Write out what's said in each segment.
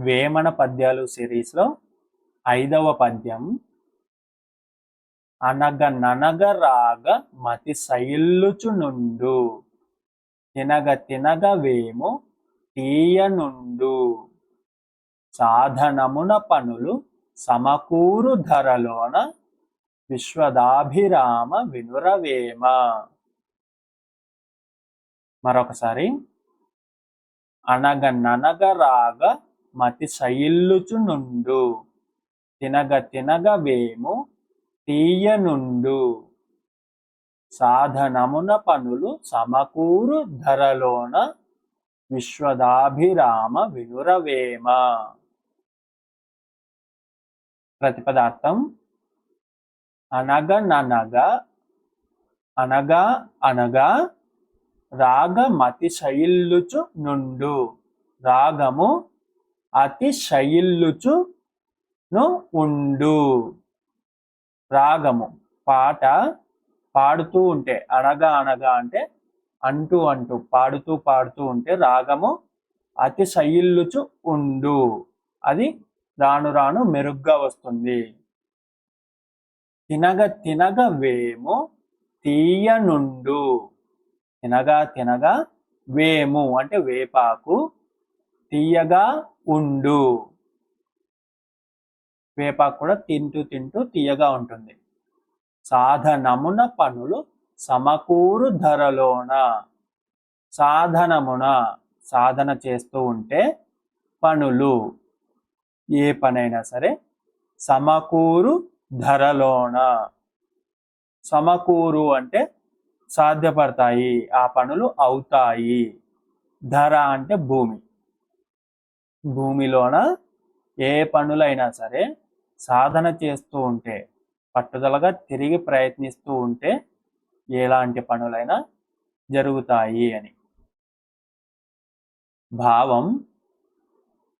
వేమన పద్యాలు సిరీస్లో 5వ పద్యం. అనగ ననగ రాగ మతి సైల్లుచునుండు, తినగ తినగ వేము తీయనుండు, సాధనమున పనులు సమకూరు ధరలోన, విశ్వదాభిరామ వినురవేమ. మరొకసారి. అనగ ననగ రాగ మతి సైల్లుచునుండు, తినగ తినగ వేము తీయనుండు, సాధనమున పనులు సమకూరు ధరలోన, విశ్వదాభిరామ వినురవేమ. ప్రతిపదార్థం. అనగ ననగ అనగా అనగా రాగమతి శయిల్లుచు నుండు, రాగము అతి శయిల్లుచును ఉండు. రాగము పాట పాడుతూ ఉంటే, అనగా అనగా అంటే అంటూ అంటూ పాడుతూ పాడుతూ ఉంటే రాగము అతి శయిల్లుచు ఉండు, అది రాను రాను మెరుగ్గా వస్తుంది. తినగ తినగ వేము తీయనుండు, తినగా తినగా వేము అంటే వేపాకు తీయగా ఉండు, వేపాకు కూడా తింటూ తింటూ తీయగా ఉంటుంది. సాధనమున పనులు సమకూరు ధరలోన, సాధనమున సాధన చేస్తూ ఉంటే పనులు ఏ పనైనా సరే సమకూరు ధరలోన, సమకూరు అంటే సాధ్యపడతాయి, ఆ పనులు అవుతాయి. ధర అంటే భూమి, భూమిలోన ఏ పనులైనా సరే సాధన చేస్తూ ఉంటే, పట్టుదలగా తిరిగి ప్రయత్నిస్తూ ఉంటే ఎలాంటి పనులైనా జరుగుతాయి అని. భావం.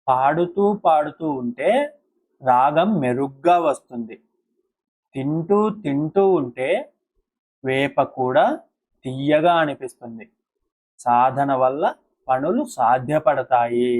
పాడుతూ పాడుతూ ఉంటే రాగం మెరుగ్గా వస్తుంది, తింటూ తింటూ ఉంటే వేప కూడా తీయగా అనిపిస్తుంది, సాధన వల్ల పనులు సాధ్యపడతాయి.